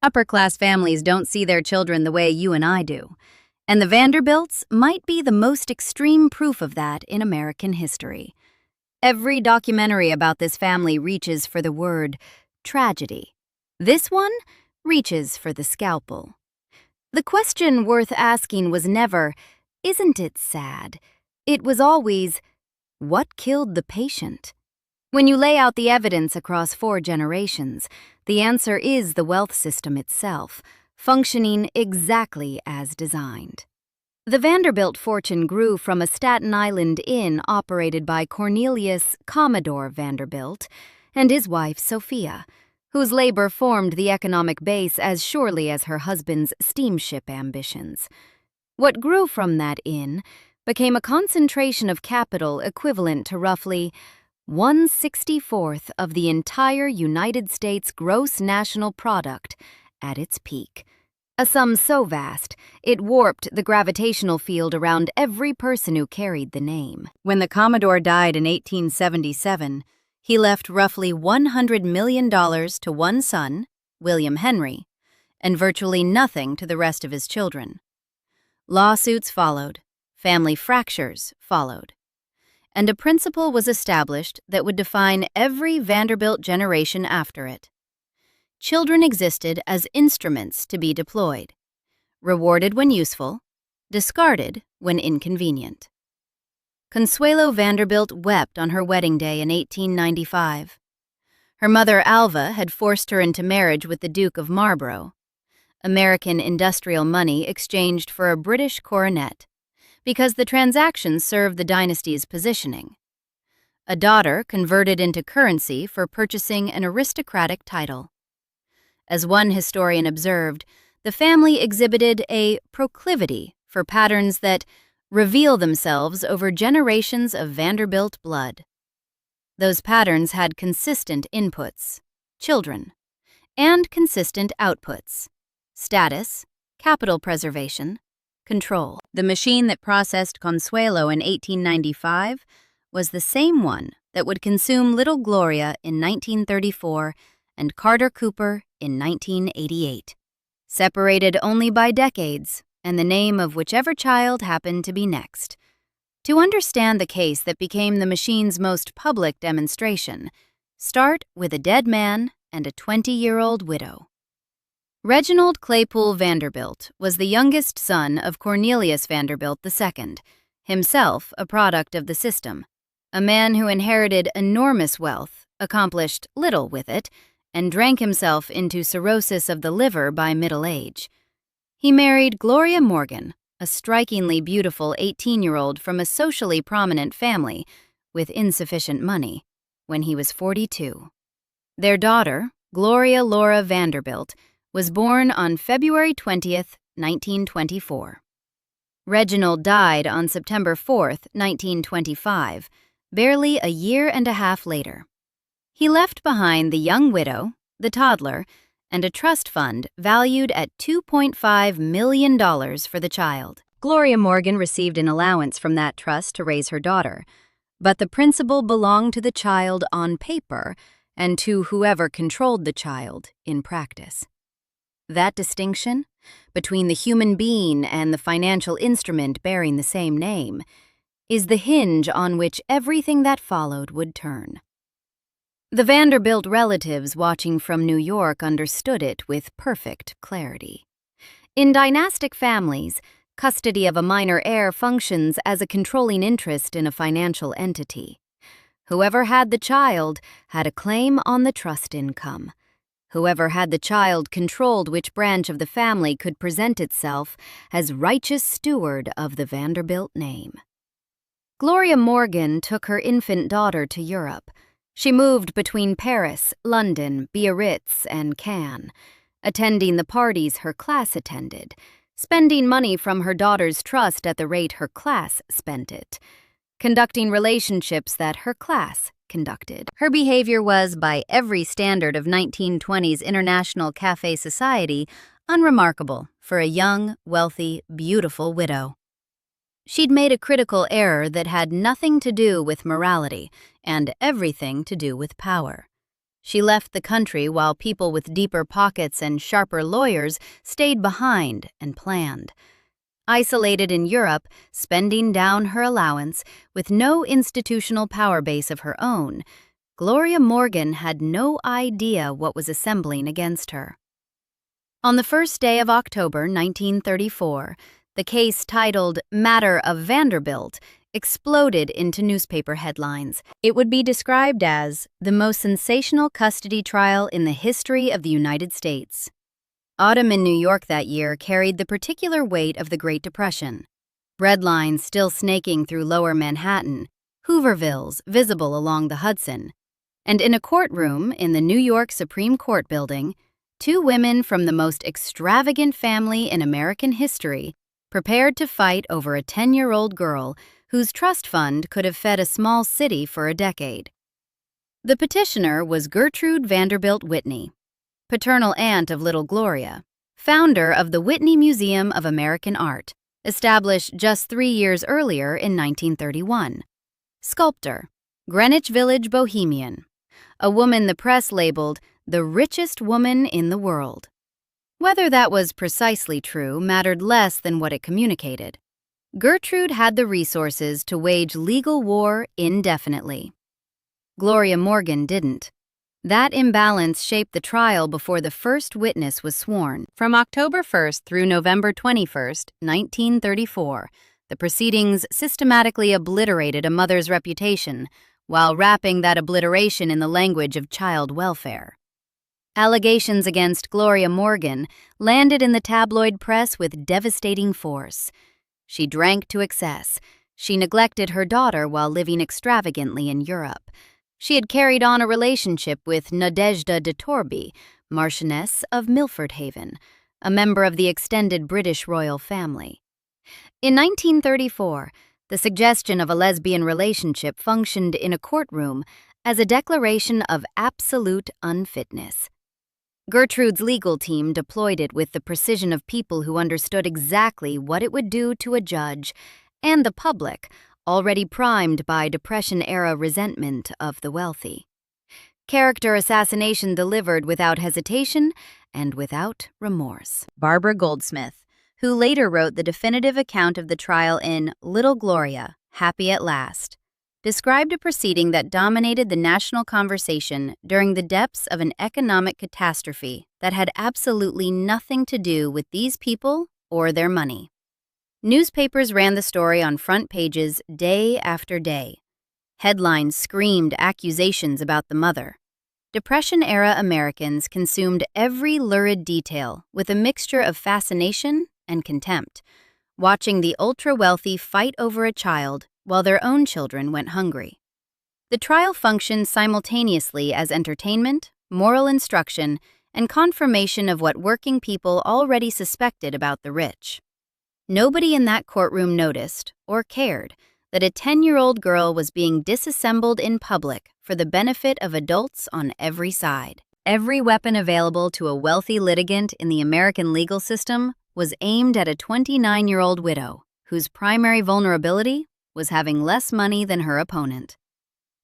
Upper-class families don't see their children the way you and I do, and the Vanderbilts might be the most extreme proof of that in American history. Every documentary about this family reaches for the word tragedy. This one reaches for the scalpel. The question worth asking was never, "Isn't it sad?" It was always, "What killed the patient?" When you lay out the evidence across 4 generations, the answer is the wealth system itself, functioning exactly as designed. The Vanderbilt fortune grew from a Staten Island inn operated by Cornelius Commodore Vanderbilt and his wife Sophia, whose labor formed the economic base as surely as her husband's steamship ambitions. What grew from that inn became a concentration of capital equivalent to roughly 1/64th of the entire United States gross national product at its peak. A sum so vast, it warped the gravitational field around every person who carried the name. When the Commodore died in 1877, he left roughly $100 million to one son, William Henry, and virtually nothing to the rest of his children. Lawsuits followed, family fractures followed, and a principle was established that would define every Vanderbilt generation after it. Children existed as instruments to be deployed, rewarded when useful, discarded when inconvenient. Consuelo Vanderbilt wept on her wedding day in 1895. Her mother Alva had forced her into marriage with the Duke of Marlborough, American industrial money exchanged for a British coronet, because the transaction served the dynasty's positioning. A daughter converted into currency for purchasing an aristocratic title. As one historian observed, the family exhibited a proclivity for patterns that reveal themselves over generations of Vanderbilt blood. Those patterns had consistent inputs, children, and consistent outputs, status, capital preservation, control. The machine that processed Consuelo in 1895 was the same one that would consume Little Gloria in 1934 and Carter Cooper in 1988, separated only by decades and the name of whichever child happened to be next. To understand the case that became the machine's most public demonstration, start with a dead man and a 20-year-old widow. Reginald Claypoole Vanderbilt was the youngest son of Cornelius Vanderbilt II, himself a product of the system, a man who inherited enormous wealth, accomplished little with it, and drank himself into cirrhosis of the liver by middle age. He married Gloria Morgan, a strikingly beautiful 18-year-old from a socially prominent family with insufficient money, when he was 42. Their daughter, Gloria Laura Vanderbilt, was born on February 20th, 1924. Reginald died on September 4th, 1925, barely a year and a half later. He left behind the young widow, the toddler, and a trust fund valued at $2.5 million for the child. Gloria Morgan received an allowance from that trust to raise her daughter, but the principal belonged to the child on paper and to whoever controlled the child in practice. That distinction, between the human being and the financial instrument bearing the same name, is the hinge on which everything that followed would turn. The Vanderbilt relatives watching from New York understood it with perfect clarity. In dynastic families, custody of a minor heir functions as a controlling interest in a financial entity. Whoever had the child had a claim on the trust income. Whoever had the child controlled which branch of the family could present itself as righteous steward of the Vanderbilt name. Gloria Morgan took her infant daughter to Europe. She moved between Paris, London, Biarritz, and Cannes, attending the parties her class attended, spending money from her daughter's trust at the rate her class spent it, conducting relationships that her class conducted. Her behavior was, by every standard of 1920s international café society, unremarkable for a young, wealthy, beautiful widow. She'd made a critical error that had nothing to do with morality and everything to do with power. She left the country while people with deeper pockets and sharper lawyers stayed behind and planned. Isolated in Europe, spending down her allowance, with no institutional power base of her own, Gloria Morgan had no idea what was assembling against her. On the first day of October 1934, the case titled Matter of Vanderbilt exploded into newspaper headlines. It would be described as the most sensational custody trial in the history of the United States. Autumn in New York that year carried the particular weight of the Great Depression. Bread lines still snaking through lower Manhattan, Hoovervilles visible along the Hudson. And in a courtroom in the New York Supreme Court building, two women from the most extravagant family in American history prepared to fight over a 10-year-old girl whose trust fund could have fed a small city for a decade. The petitioner was Gertrude Vanderbilt Whitney, paternal aunt of Little Gloria, founder of the Whitney Museum of American Art, established just 3 years earlier in 1931. Sculptor, Greenwich Village bohemian, a woman the press labeled the richest woman in the world. Whether that was precisely true mattered less than what it communicated. Gertrude had the resources to wage legal war indefinitely. Gloria Morgan didn't. That imbalance shaped the trial before the first witness was sworn. From October 1st through November 21st, 1934, the proceedings systematically obliterated a mother's reputation while wrapping that obliteration in the language of child welfare. Allegations against Gloria Morgan landed in the tabloid press with devastating force. She drank to excess. She neglected her daughter while living extravagantly in Europe. She had carried on a relationship with Nadezhda de Torby, Marchioness of Milford Haven, a member of the extended British royal family. In 1934, the suggestion of a lesbian relationship functioned in a courtroom as a declaration of absolute unfitness. Gertrude's legal team deployed it with the precision of people who understood exactly what it would do to a judge and the public, already primed by Depression-era resentment of the wealthy. Character assassination delivered without hesitation and without remorse. Barbara Goldsmith, who later wrote the definitive account of the trial in Little Gloria, Happy at Last, described a proceeding that dominated the national conversation during the depths of an economic catastrophe that had absolutely nothing to do with these people or their money. Newspapers ran the story on front pages day after day. Headlines screamed accusations about the mother. Depression-era Americans consumed every lurid detail with a mixture of fascination and contempt, watching the ultra-wealthy fight over a child while their own children went hungry. The trial functioned simultaneously as entertainment, moral instruction, and confirmation of what working people already suspected about the rich. Nobody in that courtroom noticed or cared that a 10-year-old girl was being disassembled in public for the benefit of adults on every side. Every weapon available to a wealthy litigant in the American legal system was aimed at a 29-year-old widow whose primary vulnerability was having less money than her opponent.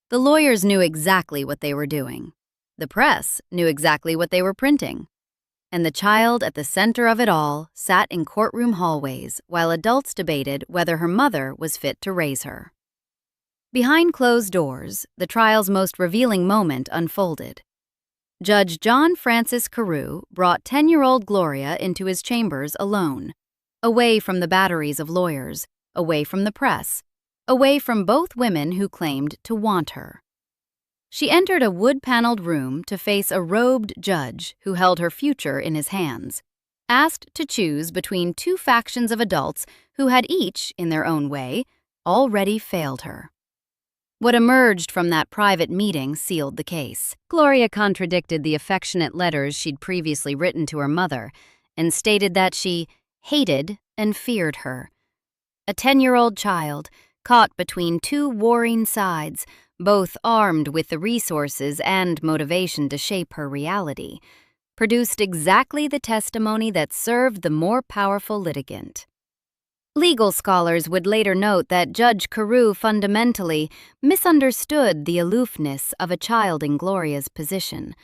The lawyers knew exactly what they were doing. The press knew exactly what they were printing. And the child at the center of it all sat in courtroom hallways while adults debated whether her mother was fit to raise her. Behind closed doors, the trial's most revealing moment unfolded. Judge John Francis Carew brought 10-year-old Gloria into his chambers alone, away from the batteries of lawyers, away from the press, away from both women who claimed to want her. She entered a wood-paneled room to face a robed judge who held her future in his hands, asked to choose between two factions of adults who had each, in their own way, already failed her. What emerged from that private meeting sealed the case. Gloria contradicted the affectionate letters she'd previously written to her mother and stated that she hated and feared her. A 10-year-old child, caught between two warring sides, both armed with the resources and motivation to shape her reality, produced exactly the testimony that served the more powerful litigant. Legal scholars would later note that Judge Carew fundamentally misunderstood the aloofness of a child in Gloria's position,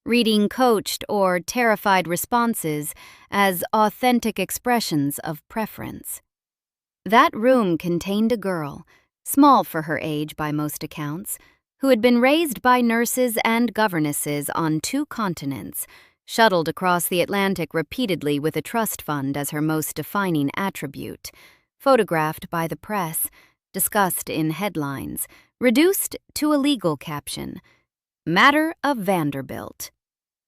reading coached or terrified responses as authentic expressions of preference. That room contained a girl, small for her age by most accounts, who had been raised by nurses and governesses on 2 continents, shuttled across the Atlantic repeatedly with a trust fund as her most defining attribute, photographed by the press, discussed in headlines, reduced to a legal caption, "Matter of Vanderbilt."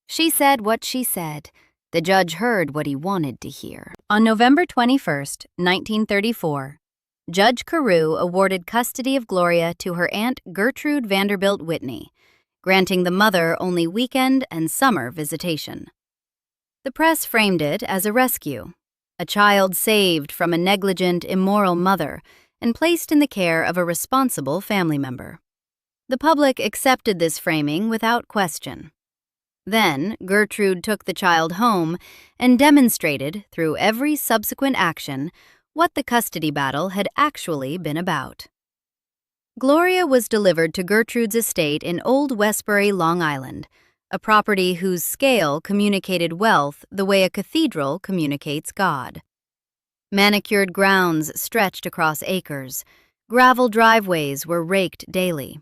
She said what she said. The judge heard what he wanted to hear. On November 21, 1934, Judge Carew awarded custody of Gloria to her Aunt Gertrude Vanderbilt Whitney, granting the mother only weekend and summer visitation. The press framed it as a rescue, a child saved from a negligent, immoral mother and placed in the care of a responsible family member. The public accepted this framing without question. Then, Gertrude took the child home and demonstrated, through every subsequent action, what the custody battle had actually been about. Gloria was delivered to Gertrude's estate in Old Westbury, Long Island, a property whose scale communicated wealth the way a cathedral communicates God. Manicured grounds stretched across acres, gravel driveways were raked daily.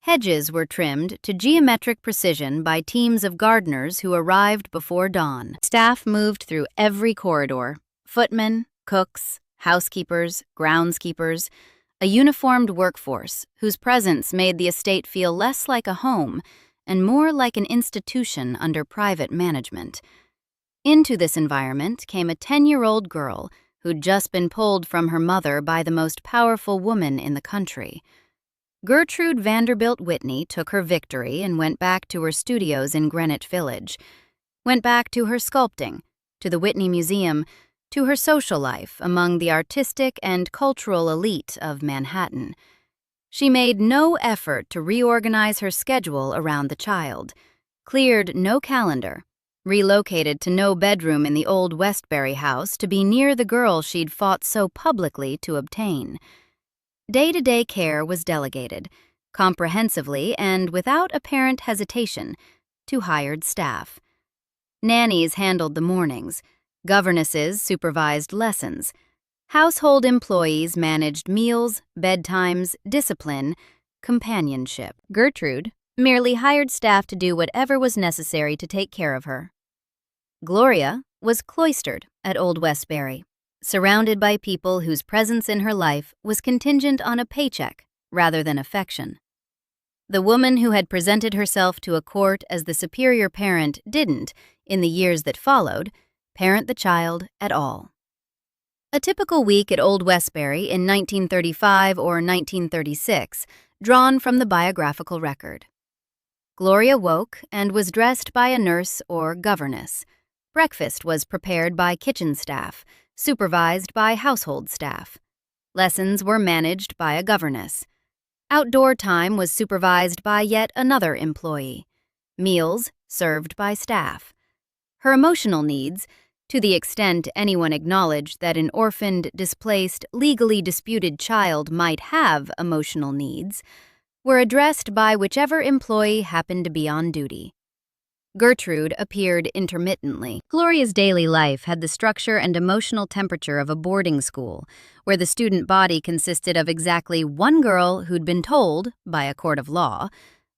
Hedges were trimmed to geometric precision by teams of gardeners who arrived before dawn. Staff moved through every corridor, footmen, cooks, housekeepers, groundskeepers, a uniformed workforce whose presence made the estate feel less like a home and more like an institution under private management. Into this environment came a 10-year-old girl who'd just been pulled from her mother by the most powerful woman in the country. Gertrude Vanderbilt Whitney took her victory and went back to her studios in Greenwich Village, went back to her sculpting, to the Whitney Museum, to her social life among the artistic and cultural elite of Manhattan. She made no effort to reorganize her schedule around the child, cleared no calendar, relocated to no bedroom in the old Westbury house to be near the girl she'd fought so publicly to obtain. Day-to-day care was delegated, comprehensively and without apparent hesitation, to hired staff. Nannies handled the mornings, governesses supervised lessons, household employees managed meals, bedtimes, discipline, companionship. Gertrude merely hired staff to do whatever was necessary to take care of her. Gloria was cloistered at Old Westbury, surrounded by people whose presence in her life was contingent on a paycheck rather than affection. The woman who had presented herself to a court as the superior parent didn't, in the years that followed, parent the child at all. A typical week at Old Westbury in 1935 or 1936, drawn from the biographical record. Gloria woke and was dressed by a nurse or governess. Breakfast was prepared by kitchen staff, supervised by household staff. Lessons were managed by a governess. Outdoor time was supervised by yet another employee. Meals served by staff. Her emotional needs, to the extent anyone acknowledged that an orphaned, displaced, legally disputed child might have emotional needs, were addressed by whichever employee happened to be on duty. Gertrude appeared intermittently. Gloria's daily life had the structure and emotional temperature of a boarding school, where the student body consisted of exactly one girl who'd been told, by a court of law,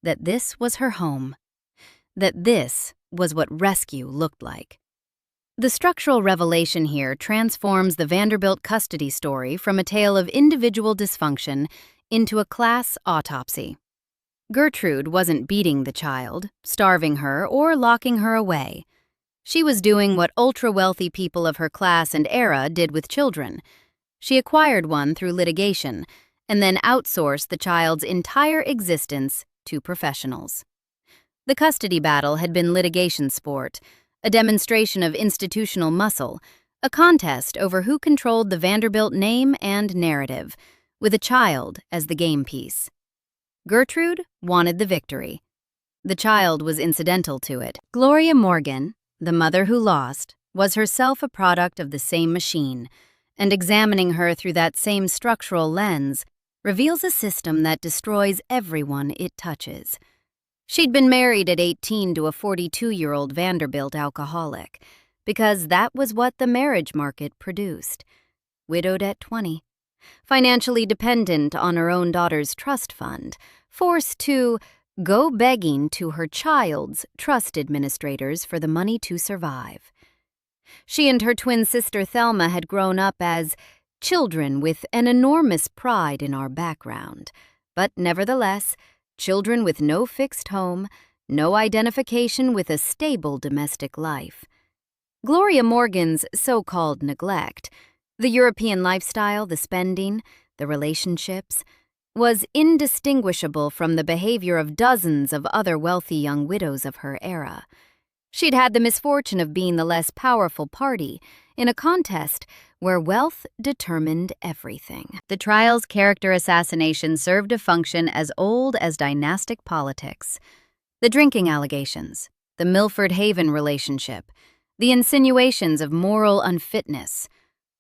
that this was her home, that this was what rescue looked like. The structural revelation here transforms the Vanderbilt custody story from a tale of individual dysfunction into a class autopsy. Gertrude wasn't beating the child, starving her, or locking her away. She was doing what ultra-wealthy people of her class and era did with children. She acquired one through litigation, and then outsourced the child's entire existence to professionals. The custody battle had been litigation sport, a demonstration of institutional muscle, a contest over who controlled the Vanderbilt name and narrative, with a child as the game piece. Gertrude wanted the victory. The child was incidental to it. Gloria Morgan, the mother who lost, was herself a product of the same machine, And examining her through that same structural lens reveals a system that destroys everyone it touches. She'd been married at 18 to a 42-year-old Vanderbilt alcoholic, because that was what the marriage market produced. Widowed at 20, financially dependent on her own daughter's trust fund, forced to go begging to her child's trust administrators for the money to survive. She and her twin sister Thelma had grown up as children with an enormous pride in our background, but nevertheless, children with no fixed home, no identification with a stable domestic life. Gloria Morgan's so-called neglect, the European lifestyle, the spending, the relationships, was indistinguishable from the behavior of dozens of other wealthy young widows of her era. She'd had the misfortune of being the less powerful party in a contest where wealth determined everything. The trial's character assassination served a function as old as dynastic politics. The drinking allegations, the Milford Haven relationship, the insinuations of moral unfitness,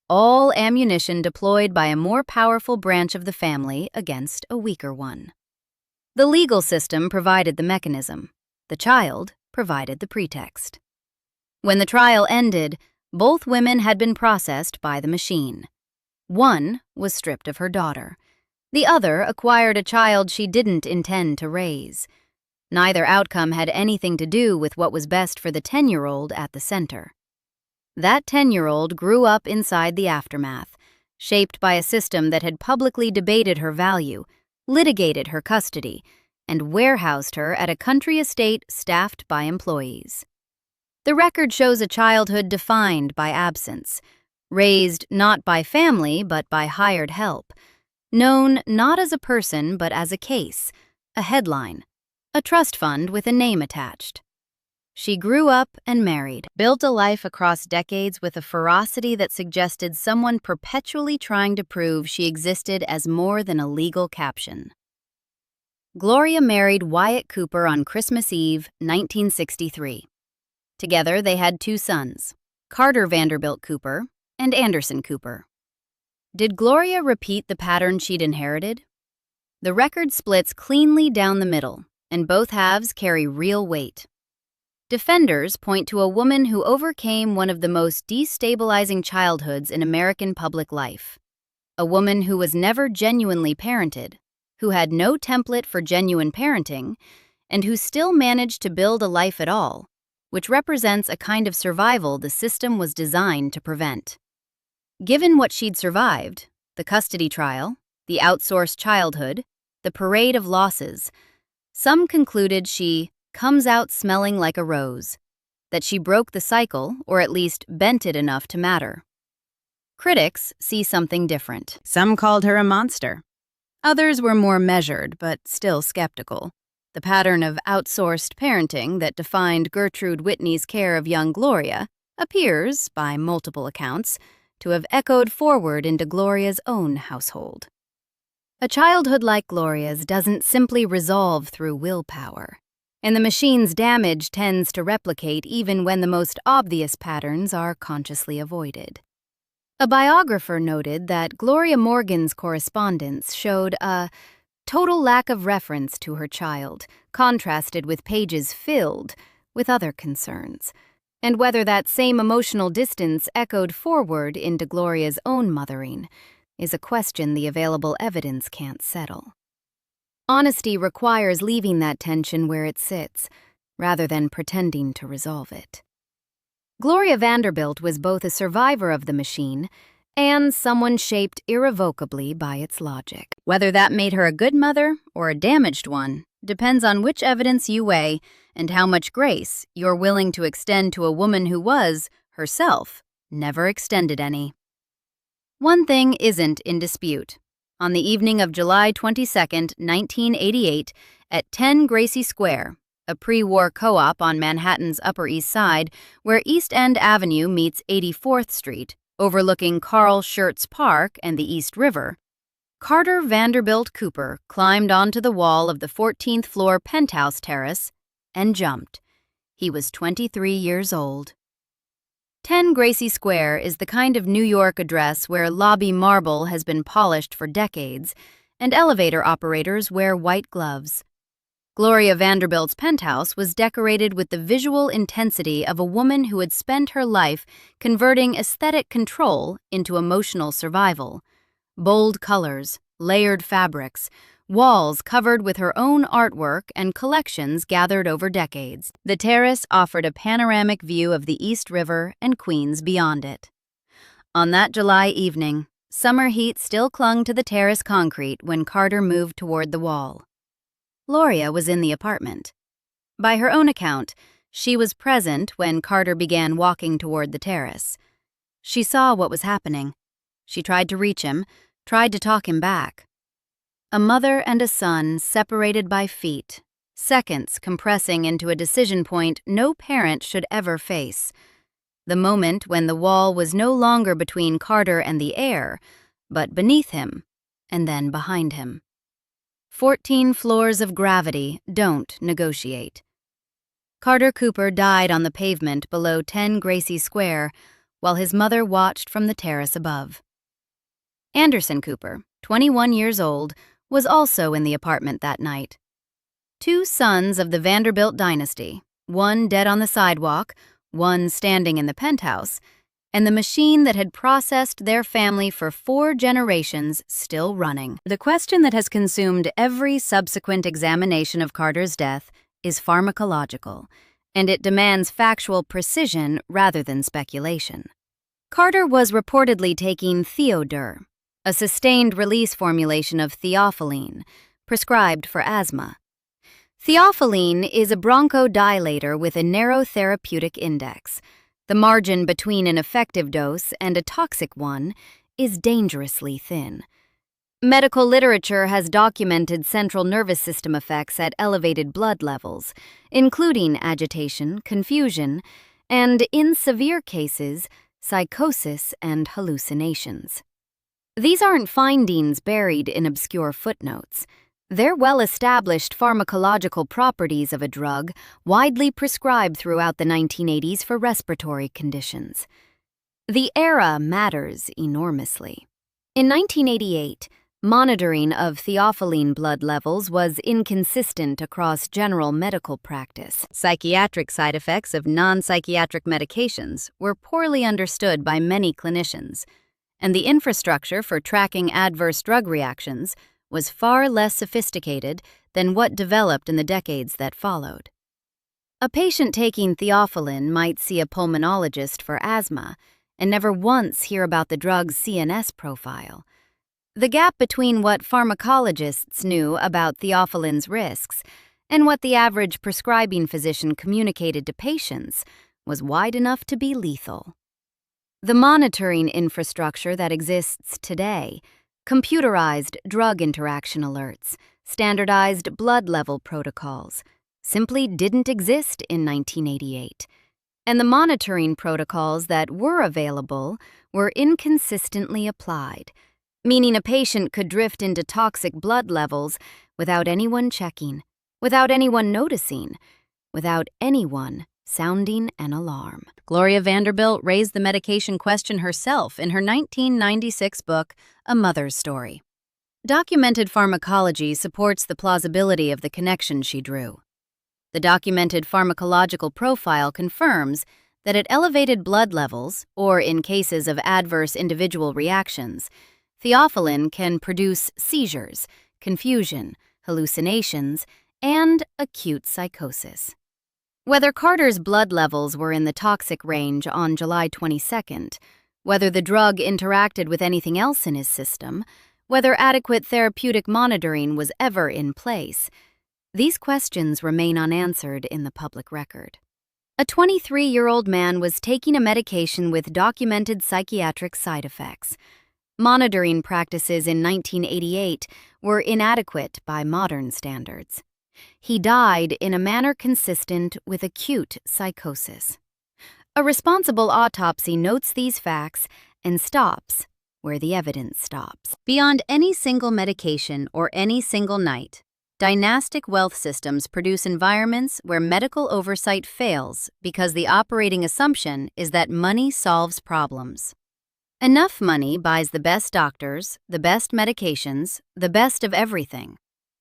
all ammunition deployed by a more powerful branch of the family against a weaker one. The legal system provided the mechanism. The child provided the pretext. When the trial ended, both women had been processed by the machine. One was stripped of her daughter. The other acquired a child she didn't intend to raise. Neither outcome had anything to do with what was best for the 10-year-old at the center. That 10-year-old grew up inside the aftermath, shaped by a system that had publicly debated her value, litigated her custody, and warehoused her at a country estate staffed by employees. The record shows a childhood defined by absence, raised not by family but by hired help, known not as a person but as a case, a headline, a trust fund with a name attached. She grew up and married, built a life across decades with a ferocity that suggested someone perpetually trying to prove she existed as more than a legal caption. Gloria married Wyatt Cooper on Christmas Eve, 1963. Together, they had 2 sons, Carter Vanderbilt Cooper and Anderson Cooper. Did Gloria repeat the pattern she'd inherited? The record splits cleanly down the middle, and both halves carry real weight. Defenders point to a woman who overcame one of the most destabilizing childhoods in American public life. A woman who was never genuinely parented, who had no template for genuine parenting, and who still managed to build a life at all, which represents a kind of survival the system was designed to prevent. Given what she'd survived, the custody trial, the outsourced childhood, the parade of losses, some concluded she comes out smelling like a rose, that she broke the cycle or at least bent it enough to matter. Critics see something different. Some called her a monster. Others were more measured but still skeptical. The pattern of outsourced parenting that defined Gertrude Whitney's care of young Gloria appears, by multiple accounts, to have echoed forward into Gloria's own household. A childhood like Gloria's doesn't simply resolve through willpower, and the machine's damage tends to replicate even when the most obvious patterns are consciously avoided. A biographer noted that Gloria Morgan's correspondence showed a total lack of reference to her child, contrasted with pages filled with other concerns, and whether that same emotional distance echoed forward into Gloria's own mothering is a question the available evidence can't settle. Honesty requires leaving that tension where it sits, rather than pretending to resolve it. Gloria Vanderbilt was both a survivor of the machine and someone shaped irrevocably by its logic. Whether that made her a good mother or a damaged one depends on which evidence you weigh and how much grace you're willing to extend to a woman who was, herself, never extended any. One thing isn't in dispute. On the evening of July 22, 1988, at 10 Gracie Square, a pre-war co-op on Manhattan's Upper East Side, where East End Avenue meets 84th Street, overlooking Carl Schurz Park and the East River, Carter Vanderbilt Cooper climbed onto the wall of the 14th floor penthouse terrace and jumped. He was 23 years old. 10 Gracie Square is the kind of New York address where lobby marble has been polished for decades, and elevator operators wear white gloves. Gloria Vanderbilt's penthouse was decorated with the visual intensity of a woman who had spent her life converting aesthetic control into emotional survival. Bold colors, layered fabrics, walls covered with her own artwork and collections gathered over decades. The terrace offered a panoramic view of the East River and Queens beyond it. On that July evening, summer heat still clung to the terrace concrete when Carter moved toward the wall. Gloria was in the apartment. By her own account, she was present when Carter began walking toward the terrace. She saw what was happening. She tried to reach him, tried to talk him back. A mother and a son separated by feet, seconds compressing into a decision point no parent should ever face. The moment when the wall was no longer between Carter and the heir, but beneath him, and then behind him. 14 floors of gravity don't negotiate. Carter Cooper died on the pavement below 10 Gracie Square, while his mother watched from the terrace above. Anderson Cooper, 21 years old, was also in the apartment that night. 2 sons of the Vanderbilt dynasty, one dead on the sidewalk, one standing in the penthouse, and the machine that had processed their family for 4 generations still running. The question that has consumed every subsequent examination of Carter's death is pharmacological, and it demands factual precision rather than speculation. Carter was reportedly taking Theodure, a sustained-release formulation of theophylline, prescribed for asthma. Theophylline is a bronchodilator with a narrow therapeutic index. The margin between an effective dose and a toxic one is dangerously thin. Medical literature has documented central nervous system effects at elevated blood levels, including agitation, confusion, and, in severe cases, psychosis and hallucinations. These aren't findings buried in obscure footnotes. They're well-established pharmacological properties of a drug widely prescribed throughout the 1980s for respiratory conditions. The era matters enormously. In 1988, monitoring of theophylline blood levels was inconsistent across general medical practice. Psychiatric side effects of non-psychiatric medications were poorly understood by many clinicians, and the infrastructure for tracking adverse drug reactions was far less sophisticated than what developed in the decades that followed. A patient taking theophylline might see a pulmonologist for asthma and never once hear about the drug's CNS profile. The gap between what pharmacologists knew about theophylline's risks and what the average prescribing physician communicated to patients was wide enough to be lethal. The monitoring infrastructure that exists today, computerized drug interaction alerts, standardized blood level protocols, simply didn't exist in 1988. And the monitoring protocols that were available were inconsistently applied, meaning a patient could drift into toxic blood levels without anyone checking, without anyone noticing, without anyone sounding an alarm. Gloria Vanderbilt raised the medication question herself in her 1996 book, A Mother's Story. Documented pharmacology supports the plausibility of the connection she drew. The documented pharmacological profile confirms that at elevated blood levels, or in cases of adverse individual reactions, theophylline can produce seizures, confusion, hallucinations, and acute psychosis. Whether Carter's blood levels were in the toxic range on July 22nd, whether the drug interacted with anything else in his system, whether adequate therapeutic monitoring was ever in place, these questions remain unanswered in the public record. A 23-year-old man was taking a medication with documented psychiatric side effects. Monitoring practices in 1988 were inadequate by modern standards. He died in a manner consistent with acute psychosis. A responsible autopsy notes these facts and stops where the evidence stops. Beyond any single medication or any single night, Dynastic wealth systems produce environments where medical oversight fails because the operating assumption is that money solves problems. Enough money buys the best doctors, the best medications, the best of everything.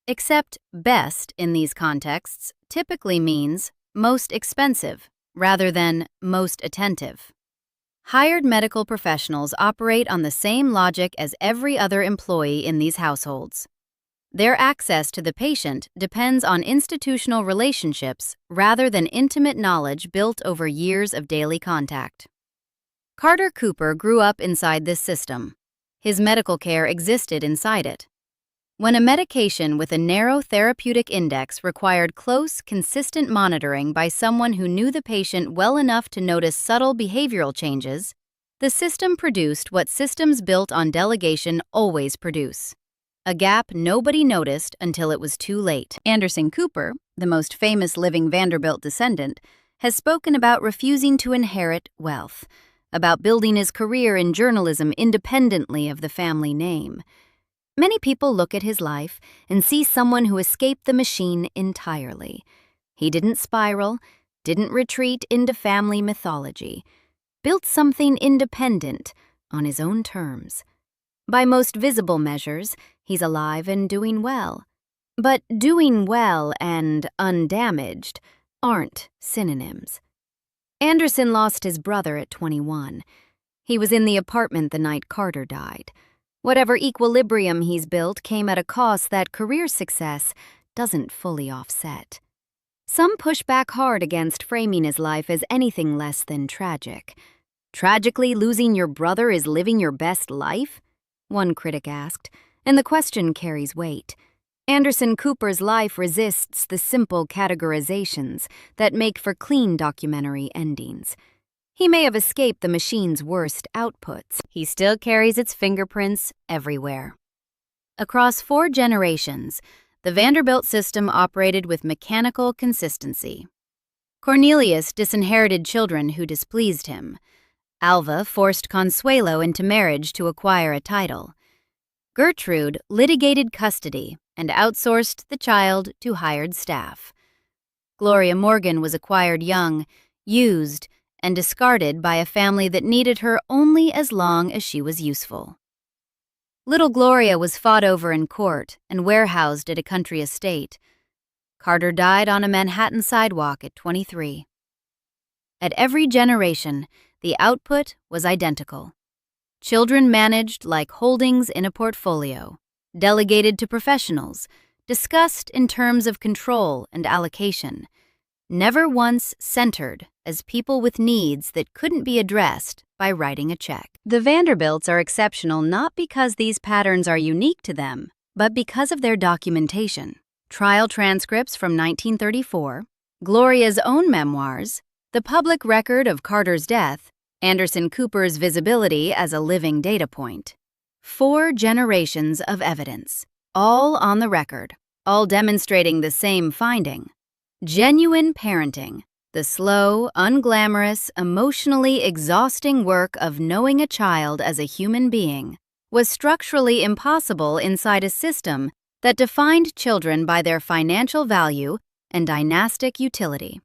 Except best in these contexts typically means most expensive rather than most attentive. Hired medical professionals operate on the same logic as every other employee in these households. Their access to the patient depends on institutional relationships rather than intimate knowledge built over years of daily contact. Carter Cooper grew up inside this system. His medical care existed inside it. When a medication with a narrow therapeutic index required close, consistent monitoring by someone who knew the patient well enough to notice subtle behavioral changes, the system produced what systems built on delegation always produce: a gap nobody noticed until it was too late. Anderson Cooper, the most famous living Vanderbilt descendant, has spoken about refusing to inherit wealth, about building his career in journalism independently of the family name. Many people look at his life and see someone who escaped the machine entirely. He didn't spiral, didn't retreat into family mythology, built something independent on his own terms. By most visible measures, he's alive and doing well. But doing well and undamaged aren't synonyms. Anderson lost his brother at 21. He was in the apartment the night Carter died. Whatever equilibrium he's built came at a cost that career success doesn't fully offset. Some push back hard against framing his life as anything less than tragic. Tragically losing your brother is living your best life? One critic asked, and the question carries weight. Anderson Cooper's life resists the simple categorizations that make for clean documentary endings. He may have escaped the machine's worst outputs. He still carries its fingerprints everywhere. Across 4 generations, the Vanderbilt system operated with mechanical consistency. Cornelius disinherited children who displeased him. Alva forced Consuelo into marriage to acquire a title. Gertrude litigated custody and outsourced the child to hired staff. Gloria Morgan was acquired young, used, and discarded by a family that needed her only as long as she was useful. Little Gloria was fought over in court and warehoused at a country estate. Carter died on a Manhattan sidewalk at 23. At every generation, the output was identical. Children managed like holdings in a portfolio, delegated to professionals, discussed in terms of control and allocation, never once centered as people with needs that couldn't be addressed by writing a check. The Vanderbilts are exceptional not because these patterns are unique to them, but because of their documentation. Trial transcripts from 1934, Gloria's own memoirs, the public record of Carter's death, Anderson Cooper's visibility as a living data point. 4 generations of evidence, all on the record, all demonstrating the same finding. Genuine parenting, the slow, unglamorous, emotionally exhausting work of knowing a child as a human being, was structurally impossible inside a system that defined children by their financial value and dynastic utility.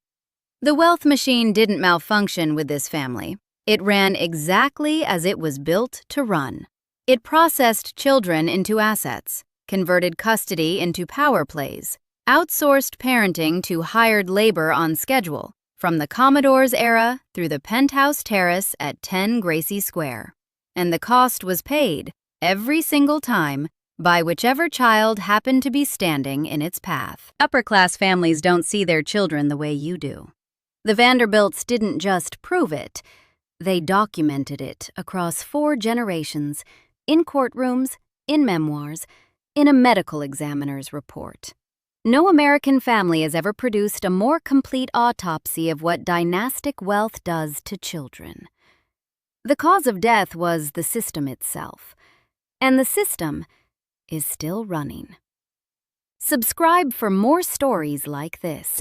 The wealth machine didn't malfunction with this family. It ran exactly as it was built to run. It processed children into assets, converted custody into power plays, outsourced parenting to hired labor on schedule, from the Commodore's era through the penthouse terrace at 10 Gracie Square. And the cost was paid, every single time, by whichever child happened to be standing in its path. Upper-class families don't see their children the way you do. The Vanderbilts didn't just prove it, they documented it across 4 generations, in courtrooms, in memoirs, in a medical examiner's report. No American family has ever produced a more complete autopsy of what dynastic wealth does to children. The cause of death was the system itself, and the system is still running. Subscribe for more stories like this.